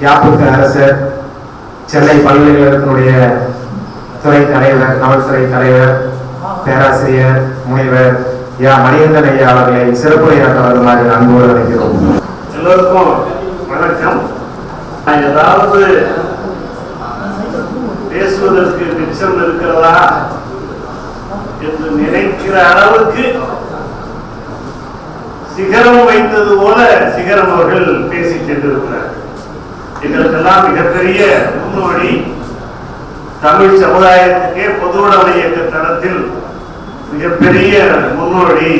யாப்புக்கு அரசர், சென்னை பல்கலைக்கழகத்தினுடைய துறை தலைவர், நவல்துறை தலைவர், பேராசிரியர் முனைவர் மணிகண்டன் ஐயா அவர்களை சிறப்புரையாற்ற வருமாறு அன்போடு அழைக்கிறோம். எல்லோருக்கும் வணக்கம். ஏதாவது பேசுவதற்கு மிச்சம் இருக்கிறதா என்று நினைக்கிற அளவுக்கு சிகரம் வைத்தது போல சிகரம் அவர்கள் பேசி சென்றிருக்கிறார். எங்களுக்கெல்லாம் மிகப்பெரிய முன்னோடி, தமிழ் சமுதாயத்துக்கே பொதுவுடைமை இயக்க தளத்தில் மிகப்பெரிய முன்னோடி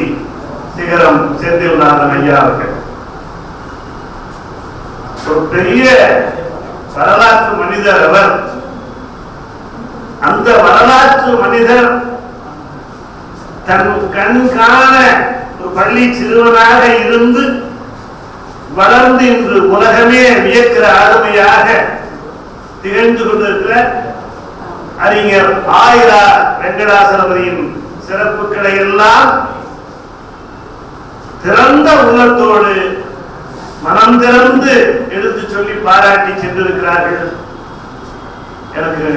சிகரம் செந்தில்நாதன் ஐயா அவர்கள். ஒரு பெரிய வரலாற்று மனிதர் அவர். அந்த வரலாற்று மனிதர் தன் கண் காண ஒரு பள்ளி சிறுவனாக இருந்து வளர்ந்து இன்று உலகமே வியக்கிற ஆளுமையாக திகழ்ந்து கொண்டிருக்கிற அறிஞர் ஆயிரா வெங்கடாசலபதியின் சிறப்புகளை எல்லாம் திறந்த உள்ளத்தோடு மனம் திறந்து எடுத்து சொல்லி பாராட்டி சென்றிருக்கிறார்கள். எனக்கு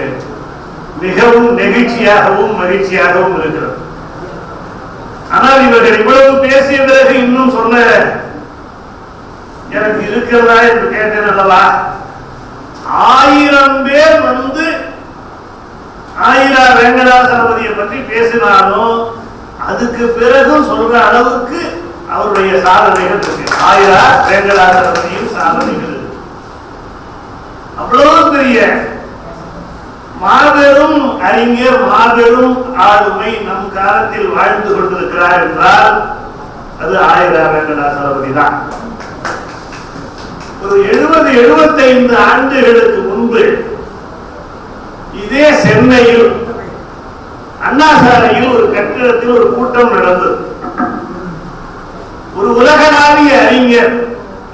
மிகவும் நெகிழ்ச்சியாகவும் மகிழ்ச்சியாகவும் இருக்கிறது. ஆனால் இவர்கள் இவ்வளவு பேசிய பிறகு இன்னும் சொன்ன எனக்கு இருக்கிறதா என்று கேட்டேன் அல்லவா. 1000 பேர் வந்து ஆயிரா வெங்கடாசலபதியை பற்றி பேசினாலும் அதுக்கு பிறகும் சொல்ற அளவுக்கு அவருடைய சாதனைகள் இருக்கு. ஆயிரா வெங்கடாசலபதியின் சாதனைகள் அவ்வளவு பெரிய மாபெரும் அறிஞர், மாபெரும் ஆளுமை நம் காலத்தில் வாழ்ந்து கொண்டிருக்கிறார் என்றால் அது ஆயிரா வெங்கடாசலபதி தான். ஒரு 70-75 ஆண்டுகளுக்கு முன்பு இதே சென்னையில் அண்ணா சாலையில் ஒரு கட்டிடத்தில் ஒரு கூட்டம் நடந்தது. ஒரு உலகளாவிய அறிஞர்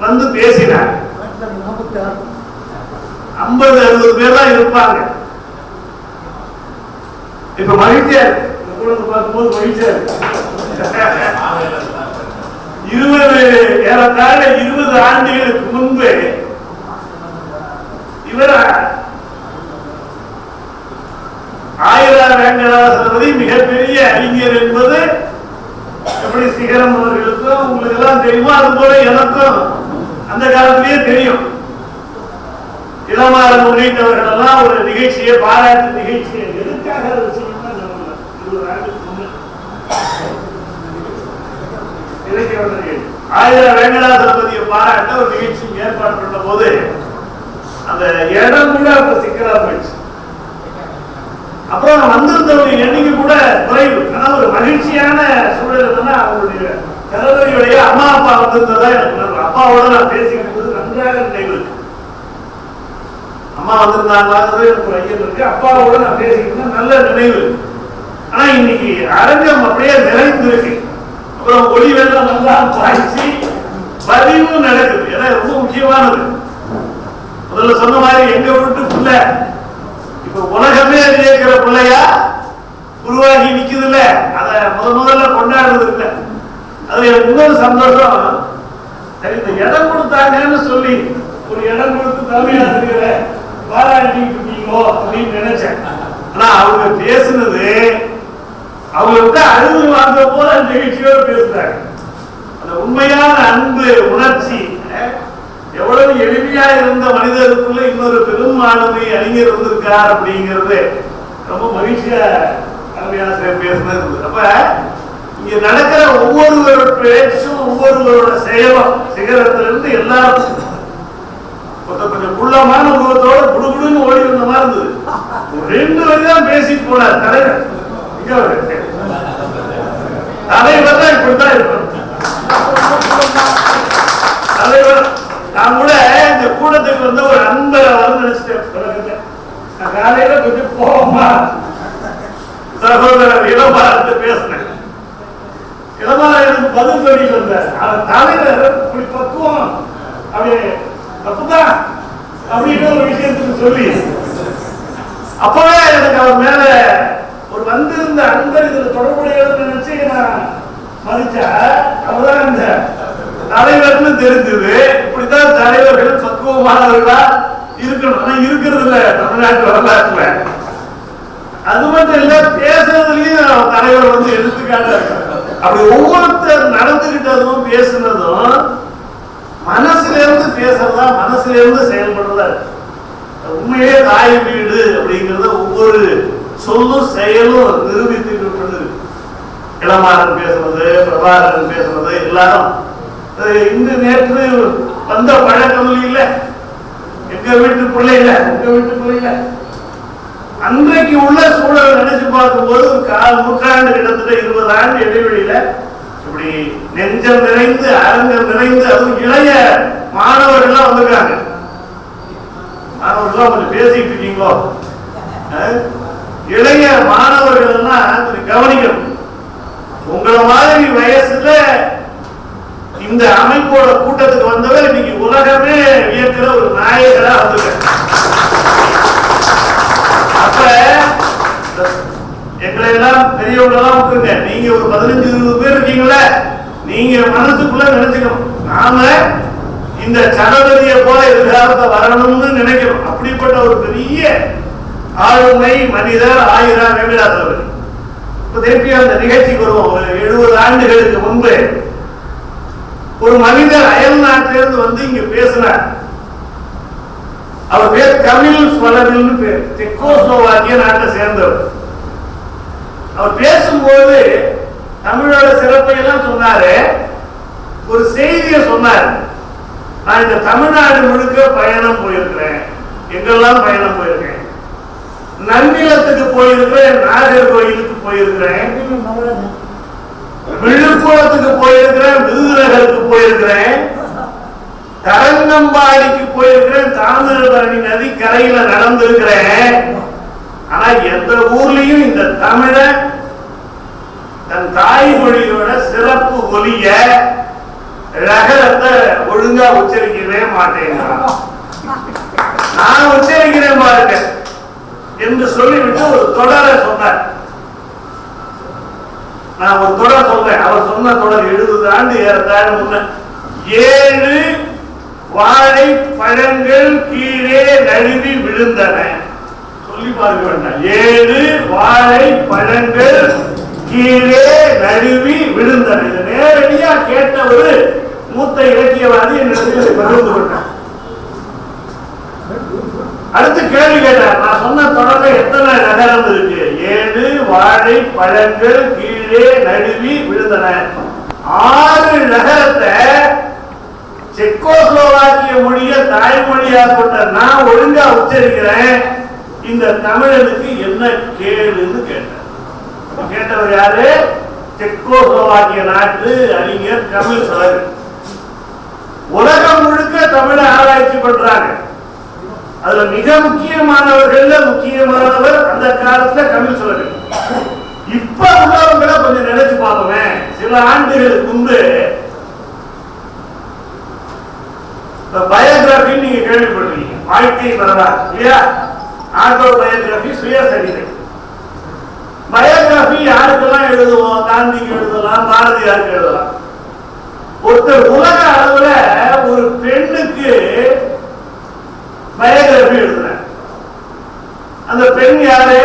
வந்து பேசினார். 50-60 பேர் தான் இருப்பாங்க. இப்ப மகிழ்ச்சியா பார்க்கும்போது மகிழ்ச்சியா ஏறத்தாழ 20 ஆண்டுகளுக்கு முன்பு இவர் ஆயிரா வெங்கடாசலபதி மிகப்பெரிய அறிஞர் என்பது எப்படி சிகரம் அவர்களுக்கும் உங்களுக்கு எல்லாம் தெரியுமோ அது போல எனக்கும் அந்த காலத்திலேயே தெரியும். இளமாறன் உள்ளிட்டவர்கள் எல்லாம் ஒரு நிகழ்ச்சியை, பாராட்டு நிகழ்ச்சியை எதுக்காக ஆயிரா வெங்கடாசலபதியை பாராட்ட ஒரு நிகழ்ச்சி ஏற்பாடு பண்ண போது அந்த இடம் கூட சிக்கலா போயிடுச்சு. அப்புறம் வந்திருந்தவங்க எண்ணிக்கை கூட குறைவு. ஆனா ஒரு மகிழ்ச்சியான சூழல் என்னன்னா அவங்களுடைய கணவரியுடைய அம்மா அப்பா வந்திருந்ததா எனக்கு அப்பாவோட நான் பேசிக்கிட்டு நன்றாக நினைவு இருக்கு. அம்மா வந்திருந்தாங்க எனக்கு ஒரு ஐயன் இருக்கு. அப்பாவோட நான் பேசிக்கிட்டு நல்ல நினைவு. ஆனா இன்னைக்கு அரங்கம் அப்படியே நிறைந்து இருக்கு. அப்புறம் ஒளி வெள்ளம் நல்லா பாய்ச்சி பதிவு நடக்குது. ஏன்னா ரொம்ப முக்கியமானது. முதல்ல சொன்ன மாதிரி எங்க விட்டு புள்ள இப்ப உலகமே இருக்கிற பிள்ளையா உருவாகி நிக்குது இல்ல, அத முதல்ல கொண்டாடுறது இல்ல. அது எனக்கு இன்னொரு சந்தோஷம். சரி, இந்த இடம் கொடுத்தாங்கன்னு சொல்லி ஒரு இடம் கொடுத்து தலைமையாசிரியரை பாராட்டிட்டு இருக்கீங்களோ அப்படின்னு நினைச்சேன். ஆனா அவங்க பேசுனது அவங்க விட்டு அழுது வாங்க போல நிகழ்ச்சியோடு பேசுறாங்க. அந்த உண்மையான அன்பு, உணர்ச்சி, எவ்வளவு எளிமையா இருந்த மனிதருக்குள்ள இன்னொரு பெரும் ஆளுமை அறிஞர் வந்திருக்கார் அப்படிங்கிறது ரொம்ப மகிழ்ச்சியா தலைமையாசிரியர் பேசுனது. அப்ப இங்க நடக்கிற ஒவ்வொருவரோட பேச்சும் ஒவ்வொருவரோட செயலும் சிகரத்திலிருந்து எல்லாரும் கொஞ்சம் குள்ளமான உருவத்தோட குடுகுடுன்னு ஓடி வந்த மாதிரி இருந்தது. 2 வரி தான் பேசிட்டு போனார் தலைவர். தலைவர் தான் இப்படித்தான் இருப்பார். தலைவர் நான் கூட இந்த கூட்டத்துக்கு வந்து ஒரு அன்பரை வந்து நினைச்சிட்டேன். காலையில கொஞ்சம் கோபமா சகோதரர் இளமாறத்தை பேசினேன். இளமாற எனக்கு பதில் சொல்லிட்டு வந்தார். அவர் தலைவர் இப்படி பக்குவம் அப்படி தப்புதான் அப்படின்னு ஒரு விஷயத்துக்கு சொல்லி அப்பவே எனக்கு அவர் மேல ஒரு வந்திருந்த அன்பர் இதுல தொடர்புடையவர் நினைச்சு நான் மதிச்சா அவர்தான் இந்த தலைவர்னு தெரிஞ்சது. இப்படித்தான் தலைவர்கள் பக்குவமானவர்களா இருக்கணும். ஆனா இருக்கிறது இல்ல தமிழ்நாட்டு வரலாற்றுல. அது மட்டும் இல்ல, பேசுறதுலயும் தலைவர் வந்து எடுத்துக்காட்ட அப்படி ஒவ்வொருத்தர் நடந்துகிட்டதும் பேசுனதும் மனசுல இருந்து பேசுறதா, மனசுல இருந்து செயல்படுறதா. உண்மையே தாய் வீடு அப்படிங்கறத ஒவ்வொரு சொல்லும் செயலும் நிரூபித்துட்டு இருக்கு. இளமாறன் பேசுறது, பிரபாகரன் பேசுறது, எல்லாரும் இந்த நேற்று வந்த பழக்கம் இல்ல, எங்க வீட்டு பிள்ளைல உங்க வீட்டு பிள்ளைல அன்றைக்கு உள்ள சூழல் நினைச்சு பார்க்கும்போது ஒரு 1/4 நூற்றாண்டு, கிட்டத்தட்ட 20 ஆண்டு இடைவெளியில இப்படி நெஞ்சம் நிறைந்து அரங்கம் நிறைந்து அதுவும் இளைய மாணவர்கள்லாம் வந்திருக்காங்க. மாணவர்கள்லாம் கொஞ்சம் பேசிட்டு இருக்கீங்களோ? இளைய மாணவர்கள் எல்லாம் கொஞ்சம் கவனிக்கணும். உங்களை மாதிரி வயசுல இந்த அமைப்போட கூட்டத்துக்கு வந்தவர் இன்னைக்கு உலகமே வியக்கிற ஒரு நாயகரா வந்திருக்க. அப்ப எங்களை எல்லாம் பெரியவங்க எல்லாம் விட்டுருங்க, நீங்க ஒரு 15-20 பேர் இருக்கீங்களா, நீங்க மனசுக்குள்ள நினைச்சுக்கணும், நாம இந்த சடபதிய போல எதிர்காலத்தை வரணும்னு நினைக்கிறோம். அப்படிப்பட்ட ஒரு பெரிய ஆளுமை மனிதர் ஆயிரா வெங்கடாசலபதி. இப்ப திருப்பி அந்த நிகழ்ச்சிக்கு வருவோம். 70 ஆண்டுகளுக்கு முன்பு ஒரு மனிதர் அயல் நாட்டிலிருந்து வந்து இங்க பேசினார். அவர் பேர் கமில் ஸ்வலபில்னு பேர், செக்கோஸ்லோவாக்கிய நாட்டை சேர்ந்தவர். அவர் பேசும்போது தமிழோட சிறப்பை எல்லாம் சொன்னாரு. ஒரு செய்தியை சொன்னார். நான் இந்த தமிழ்நாடு முழுக்க பயணம் போயிருக்கிறேன், எங்கெல்லாம் பயணம் போயிருக்கேன், நன்னிலத்துக்கு போயிருக்கிறேன், நாகர்கோயிலுக்கு போயிருக்கிறேன், விழுப்புரத்துக்கு போயிருக்கிறேன், விருதுநகருக்கு போயிருக்கிறேன், தரங்கம்பாடிக்கு போயிருக்கிறேன், தாமிரபரணி நதி கரையில நடந்திருக்கிறேன். ஆனா எந்த ஊர்லயும் இந்த தமிழ தன் தாய்மொழியோட சிறப்பு ஒலிய ரகரத்தை ஒழுங்கா உச்சரிக்கவே மாட்டேன், நான் உச்சரிக்கிறேன் பாருங்க என்று சொல்லிவிட்டு ஒரு தொடரை சொன்னார். நான் ஒரு தொடர் சொல்றேன். அவர் சொன்ன தொடர் 70 ஆண்டு ஏறத்தாழ முன்ன. 7 வாழை பழங்கள் கீழே நழுவி விழுந்தன. சொல்லி பார்க்க வேண்டாம். 7 வாழை பழங்கள் கீழே நழுவி விழுந்தன. இது நேரடியா கேட்ட ஒரு மூத்த இலக்கியவாதி என்னிடத்தில் பகிர்ந்து கொண்டார். அடுத்து கேள்வி கேட்டார். நான் சொன்ன தொடர்ல எத்தனை நகரம் இருக்கு? 7 வாழை பழங்கள் கீழே நழுவி விழுந்தன. 6 நகரத்தை செக்கோஸ்லோவாக்கிய மொழிய தாய்மொழியா கொண்ட நான் ஒழுங்கா உச்சரிக்கிறேன், இந்த தமிழனுக்கு என்ன கேளுன்னு கேட்டார். கேட்டவர் யாரு? செக்கோஸ்லோவாக்கிய நாட்டு அறிஞர் கமில் ஸ்வலபில். உலகம் முழுக்க தமிழை ஆராய்ச்சி பண்றாங்க. அதுல மிக முக்கியமானவர்கள் முக்கியமானவர் அந்த காலத்துல கமில் ஸ்வலபில். இப்ப உள்ளவங்களை கொஞ்சம் நினைச்சு பார்ப்போமே. சில ஆண்டுகளுக்கு முன்பு பயோகிராபி நீங்க கேள்விப்பட்டிருக்கீங்க, வாழ்க்கை வரலாறு இல்லையா? ஆட்டோ பயோகிராபி, சுயசரிதை. பயோகிராபி யாருக்கெல்லாம் எழுதுவோம்? காந்திக்கு எழுதலாம், பாரதியாருக்கு எழுதலாம். ஒருத்தர் உலக அளவுல ஒரு பெண்ணுக்கு பயோகிராபி எழுதுறார். அந்த பெண் யாரு?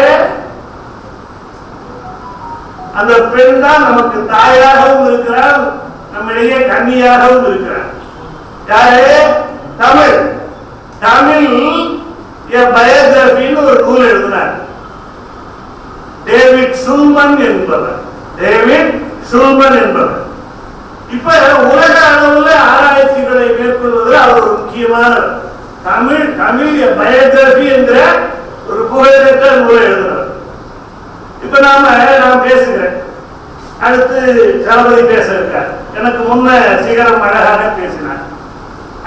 அந்த பெண் தான் நமக்கு தாயாகவும் இருக்கிறார், நம்மிடையே கன்னியாகவும் இருக்கிறார். யாரு? தமிழ். தமிழ் பயோகிராபின்னு ஒரு நூல் எழுதினார் டேவிட் சுல்மன் என்பவர். டேவிட் சுல்மன் என்பவர். இப்ப உலக அளவுல ஆராய்ச்சிகளை மேற்கொள்வதில் அவர் ஒரு முக்கியமான தமிழ் பயோகிராபி என்கிற ஒரு புகழ்பெற்ற நூலை எழுதினார். இப்ப நான் பேசுகிறேன், அடுத்து தளபதி பேச இருக்கார். எனக்கு முன்ன சிகரம் அழகாக பேசினார்,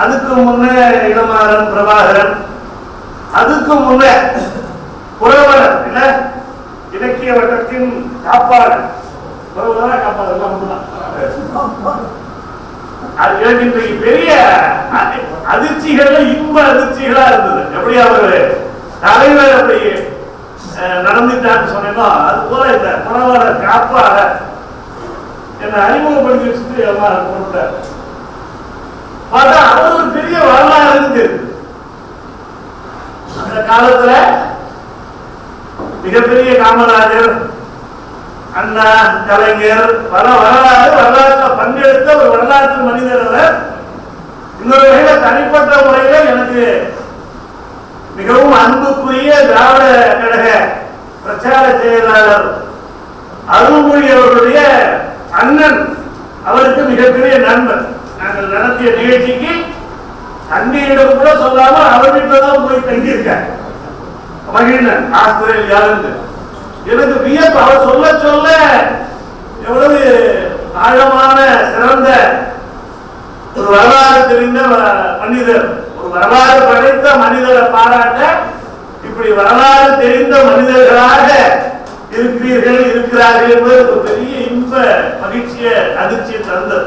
அதுக்கு முன்ன இளமாறன் பிரபாகரன், அதுக்கு முன்ன புரவலர் இல்ல இலக்கிய வட்டத்தின் காப்பாளர், பெரிய அதிர்ச்சிகள்ல இன்ப அதிர்ச்சிகளா இருந்தது. எப்படி அவரு தலைவர் அப்படி நடந்துட்டான்னு சொன்னேனோ அது போல இந்த புரவலர் காப்பாளர் என்ன அறிமுகப்படுத்தி வச்சுட்டு எல்லாம் கொண்டார். பார்த்தா அவர் ஒரு பெரிய வரலாறு இருக்கு. காலத்துல மிகப்பெரிய காமராஜர், அண்ணா, கலைஞர், வரலாற்றில் பங்கெடுத்த ஒரு வரலாற்று மனிதர் அவர். இன்னொரு வகையில தனிப்பட்ட முறையில எனக்கு மிகவும் அன்புக்குரிய திராவிட கழக பிரச்சார செயலாளர் அருள்மொழி அவர்களுடைய அண்ணன், அவருக்கு மிகப்பெரிய நண்பர். நாங்கள் நடத்திய நிகழ்ச்சிக்கு தண்ணியிடம் கூட சொல்லாம அவர் வீட்டில் தான் போய் தங்கியிருக்கார். மகிழ்நன் ஆஸ்திரேலியாவிலிருந்து. எனக்கு வியப்பு, அவர் சொல்ல சொல்ல எவ்வளவு ஆழமான சிறந்த ஒரு வரலாறு தெரிந்த மனிதர், ஒரு வரலாறு படைத்த மனிதரை பாராட்ட, இப்படி வரலாறு தெரிந்த மனிதர்களாக இருக்கிறார்கள் என்பது ஒரு பெரிய இன்ப மகிழ்ச்சியை அதிர்ச்சியை தந்தது.